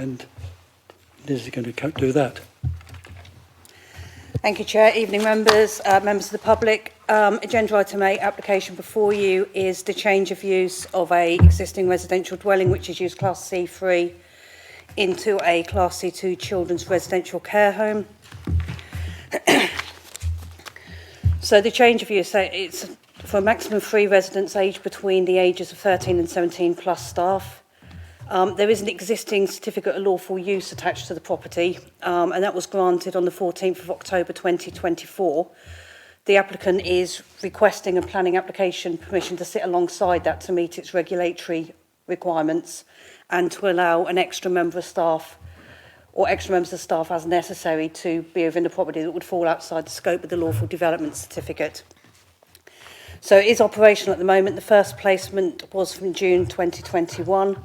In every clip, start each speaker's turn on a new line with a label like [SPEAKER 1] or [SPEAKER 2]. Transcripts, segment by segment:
[SPEAKER 1] and Liz is going to do that.
[SPEAKER 2] Thank you, Chair. Evening, members, members of the public. Agenda item 8, application before you is the change of use of a existing residential dwelling, which is used Class C3, into a Class C2 children's residential care home. So the change of use, it's for a maximum of 3 residents aged between the ages of 13 and 17 plus staff. There is an existing certificate of lawful use attached to the property, and that was granted on the 14th of October 2024. The applicant is requesting a planning application permission to sit alongside that to meet its regulatory requirements and to allow an extra member of staff or extra members of staff as necessary to be within the property that would fall outside the scope of the lawful development certificate. So it is operational at the moment. The first placement was from June 2021.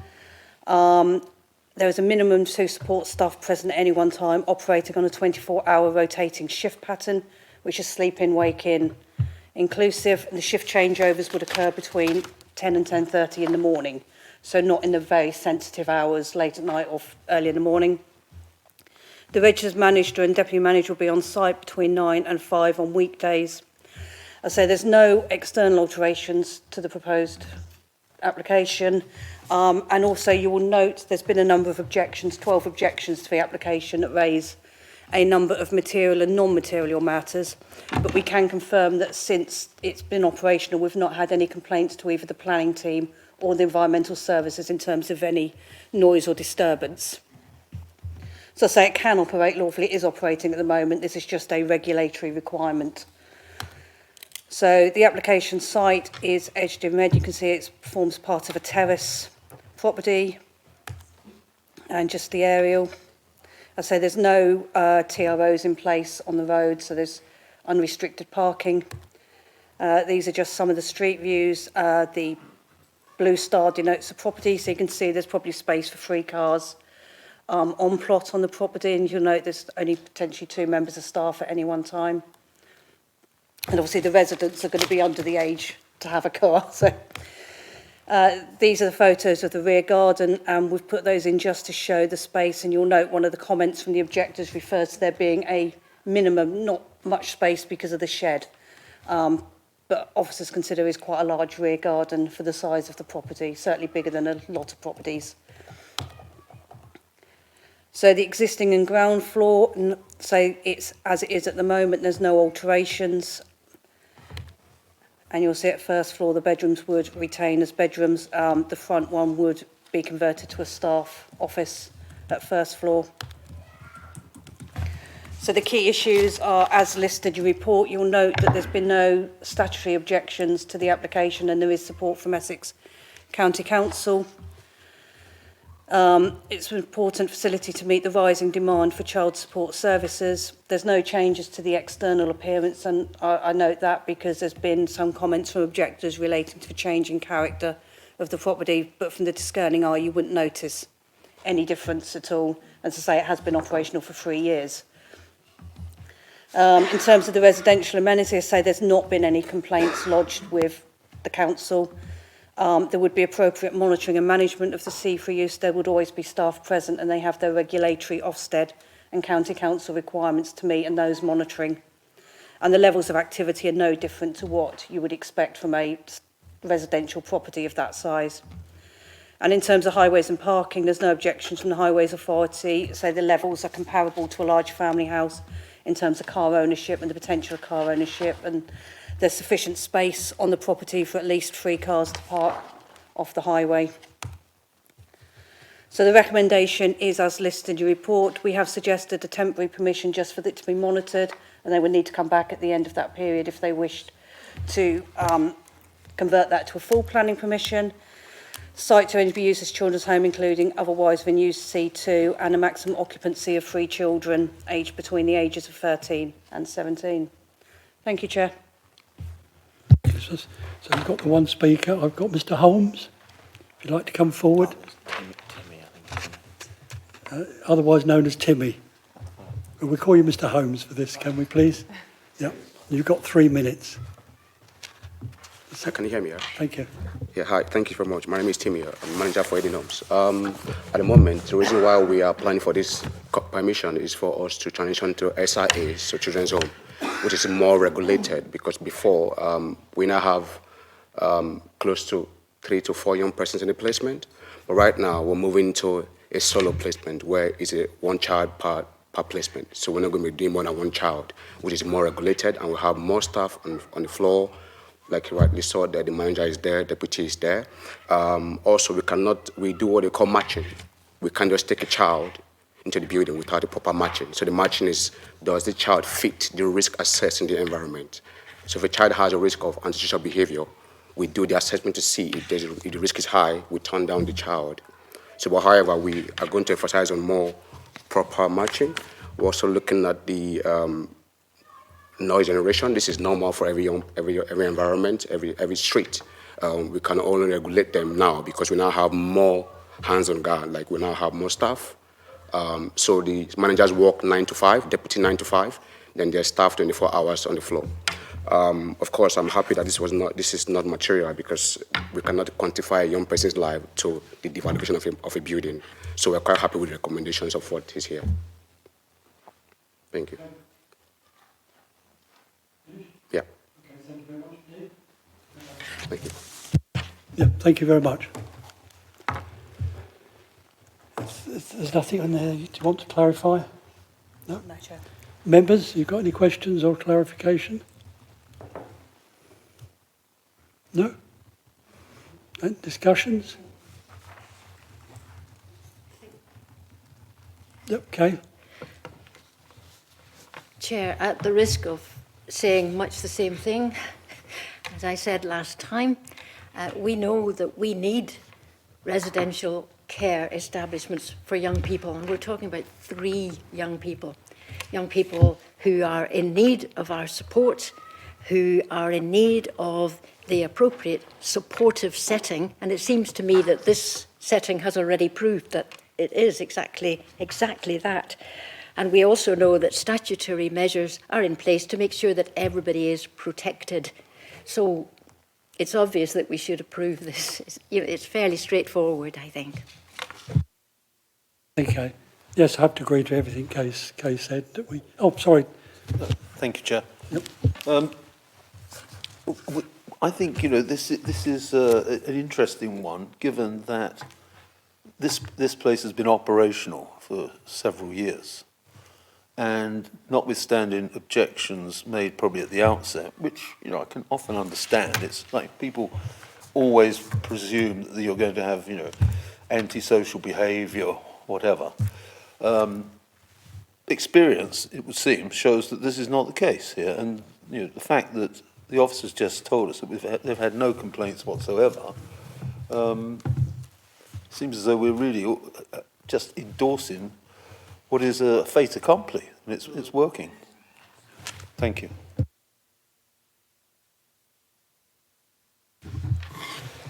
[SPEAKER 2] There is a minimum 2 support staff present at any one time, operating on a 24-hour rotating shift pattern, which is sleep in, wake in inclusive. And the shift changeovers would occur between 10 and 10:30 in the morning, so not in the very sensitive hours late at night or early in the morning. The registered manager and deputy manager will be on site between 9 and 5 on weekdays. I say there's no external alterations to the proposed application. And also you will note there's been a number of objections, 12 objections to the application that raise a number of material and non-material matters, but we can confirm that since it's been operational we've not had any complaints to either the planning team or the environmental services in terms of any noise or disturbance. So I say it can operate lawfully, it is operating at the moment, this is just a regulatory requirement. So the application site is edged in red, you can see it forms part of a terrace property, and just the aerial. I say there's no TROs in place on the road, so there's unrestricted parking. These are just some of the street views. The blue star denotes the property, so you can see there's probably space for 3 cars on plot on the property, and you'll note there's only potentially 2 members of staff at any one time. And obviously the residents are going to be under the age to have a car, so these are the photos of the rear garden, and we've put those in just to show the space. And you'll note one of the comments from the objectors refers to there being a minimum, not much space because of the shed, but officers consider is quite a large rear garden for the size of the property, certainly bigger than a lot of properties. So the existing and ground floor, so it's as it is at the moment, there's no alterations. And you'll see at first floor the bedrooms would retain as bedrooms. The front one would be converted to a staff office at first floor. So the key issues are as listed in your report. You'll note that there's been no statutory objections to the application and there is support from Essex County Council. It's an important facility to meet the rising demand for child support services. There's no changes to the external appearance, and I note that because there's been some comments from objectors relating to the change in character of the property, but from the discerning eye you wouldn't notice any difference at all. As I say, it has been operational for 3 years. In terms of the residential amenities, I say there's not been any complaints lodged with the council. There would be appropriate monitoring and management of the C3 use. There would always be staff present, and they have their regulatory Ofsted and County Council requirements to meet, and those monitoring. And the levels of activity are no different to what you would expect from a residential property of that size. And in terms of highways and parking, there's no objections from the Highways Authority. So the levels are comparable to a large family house in terms of car ownership and the potential of car ownership, and there's sufficient space on the property for at least 3 cars to park off the highway. So the recommendation is as listed in your report. We have suggested a temporary permission just for it to be monitored, and they would need to come back at the end of that period if they wished to convert that to a full planning permission. Site to only be used as children's home, including otherwise when used C2, and a maximum occupancy of 3 children aged between the ages of 13 and 17. Thank you, Chair.
[SPEAKER 1] So we've got the one speaker. I've got Mr. Holmes. If you'd like to come forward.
[SPEAKER 3] Timmy, I think.
[SPEAKER 1] Otherwise known as Timmy. We'll call you Mr. Holmes for this, can we please? Yeah. You've got 3 minutes.
[SPEAKER 4] Can you hear me?
[SPEAKER 1] Thank you.
[SPEAKER 4] Yeah, hi. Thank you very much. My name is Timmy. I'm manager for Eden Homes. At the moment, the reason why we are applying for this permission is for us to transition to SIA, so Children's Home, which is more regulated because before we now have close to 3 to 4 young persons in the placement. But right now, we're moving to a solo placement where it's a one child per placement. So we're not going to be doing more than one child, which is more regulated, and we have more staff on the floor. Like you rightly saw there, the manager is there, deputy is there. Also, we do what they call matching. We can't just take a child into the building without the proper matching. So the matching is, does the child fit the risk assessed in the environment? So if a child has a risk of antisocial behavior, we do the assessment to see if the risk is high, we turn down the child. So, but however, we are going to emphasize on more proper matching. We're also looking at the noise generation. This is normal for every environment, every street. We can only regulate them now because we now have more hands on guard, like we now have more staff. So the managers work 9 to 5, deputy 9 to 5, then there's staff 24 hours on the floor. Of course, I'm happy that this is not material because we cannot quantify a young person's life to the devaluation of a building. So we're quite happy with the recommendations of what is here. Thank you. Yeah. Thank you.
[SPEAKER 1] Yeah, thank you very much. There's nothing on there you want to clarify? No?
[SPEAKER 2] No, Chair.
[SPEAKER 1] Members, you got any questions or clarification? No? No? Discussions? Yep, okay.
[SPEAKER 5] Chair, at the risk of saying much the same thing, as I said last time, we know that we need residential care establishments for young people, and we're talking about 3 young people who are in need of our support, who are in need of the appropriate supportive setting, and it seems to me that this setting has already proved that it is exactly that. And we also know that statutory measures are in place to make sure that everybody is protected. So it's obvious that we should approve this. It's fairly straightforward, I think.
[SPEAKER 1] Okay. Yes, I have to agree to everything Kay said. That we. Oh, sorry.
[SPEAKER 6] Thank you, Chair.
[SPEAKER 1] Yep.
[SPEAKER 6] I think this is an interesting one, given that this place has been operational for several years, and notwithstanding objections made probably at the outset, which I can often understand. It's like people always presume that you're going to have antisocial behaviour, whatever. Experience, it would seem, shows that this is not the case here, and the fact that the officers just told us that they've had no complaints whatsoever seems as though we're really just endorsing what is a fait accompli, and it's working. Thank you.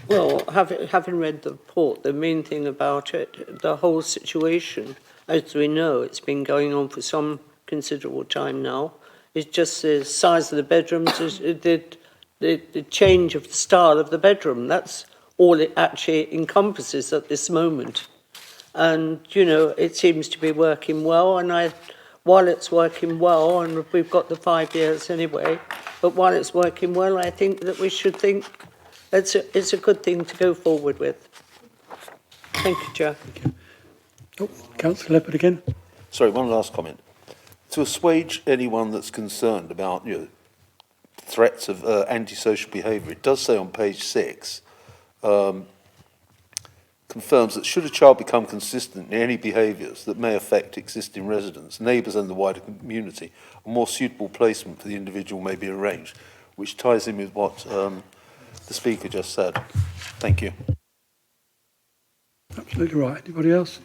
[SPEAKER 7] Well, having read the report, the main thing about it, the whole situation, as we know, it's been going on for some considerable time now. It's just the size of the bedrooms, the change of the style of the bedroom. That's all it actually encompasses at this moment. And, it seems to be working well. And while it's working well, and we've got the 5 years anyway, but while it's working well, I think that we should think it's a good thing to go forward with. Thank you, Chair.
[SPEAKER 1] Thank you. Oh, Councillor Leopard again.
[SPEAKER 6] Sorry, one last comment. To assuage anyone that's concerned about threats of antisocial behaviour, it does say on page 6, confirms that should a child become consistent in any behaviours that may affect existing residents, neighbours and the wider community, a more suitable placement for the individual may be arranged, which ties in with what the Speaker just said. Thank you.
[SPEAKER 1] Absolutely right. Anybody else?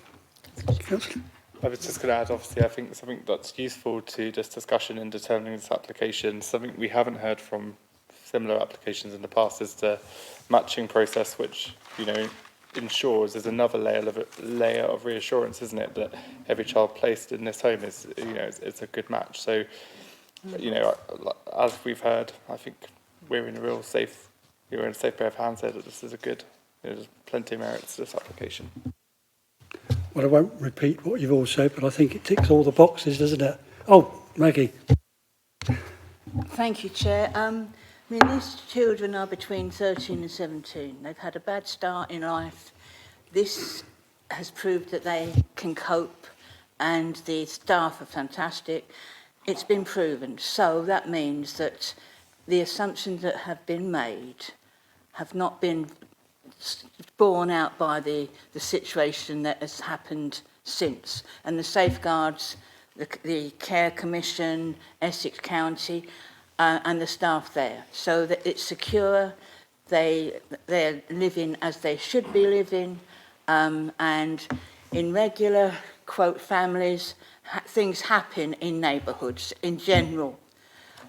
[SPEAKER 1] Councillor?
[SPEAKER 3] I was just going to add, obviously, I think something that's useful to this discussion in determining this application, something we haven't heard from similar applications in the past, is the matching process, which, ensures there's another layer of reassurance, isn't it, that every child placed in this home is, it's a good match. So, as we've heard, I think we're in a real safe you're in a safe pair of hands there that this is a good, there's plenty of merits to this application.
[SPEAKER 1] Well, I won't repeat what you've all said, but I think it ticks all the boxes, doesn't it? Oh, Maggie.
[SPEAKER 8] Thank you, Chair. These children are between 13 and 17. They've had a bad start in life. This has proved that they can cope, and the staff are fantastic. It's been proven. So that means that the assumptions that have been made have not been borne out by the situation that has happened since. And the safeguards, the Care Commission, Essex County, and the staff there, so that it's secure, they're living as they should be living, and in regular, quote, families, things happen in neighbourhoods in general.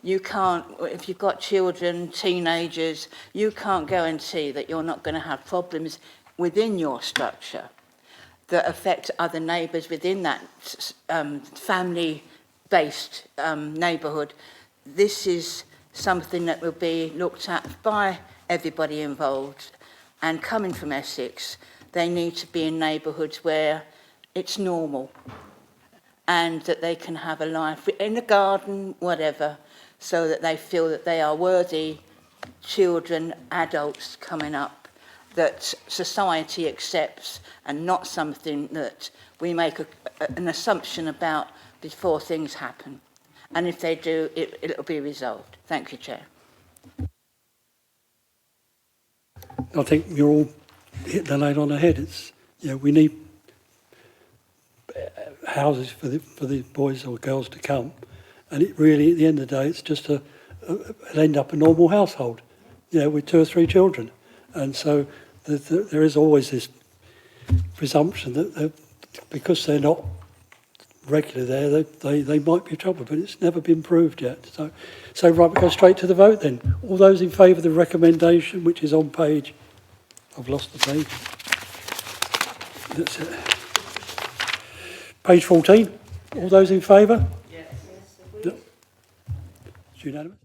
[SPEAKER 8] You can't, if you've got children, teenagers, you can't guarantee that you're not going to have problems within your structure that affect other neighbours within that family-based neighbourhood. This is something that will be looked at by everybody involved. And coming from Essex, they need to be in neighbourhoods where it's normal and that they can have a life in the garden, whatever, so that they feel that they are worthy children, adults coming up, that society accepts and not something that we make an assumption about before things happen. And if they do, it'll be resolved. Thank you, Chair.
[SPEAKER 1] I think you're all hit the nail on the head. It's, you know, we need houses for the boys or girls to come, and it really, at the end of the day, it's just it'll end up a normal household, you know, with 2 or 3 children, and so there is always this presumption that because they're not regular there, they might be trouble, but it's never been proved yet. So right, we go straight to the vote then. All those in favour of the recommendation, which is on page, I've lost the page. That's it. Page 14. All those in favour? Yes. It's unanimous.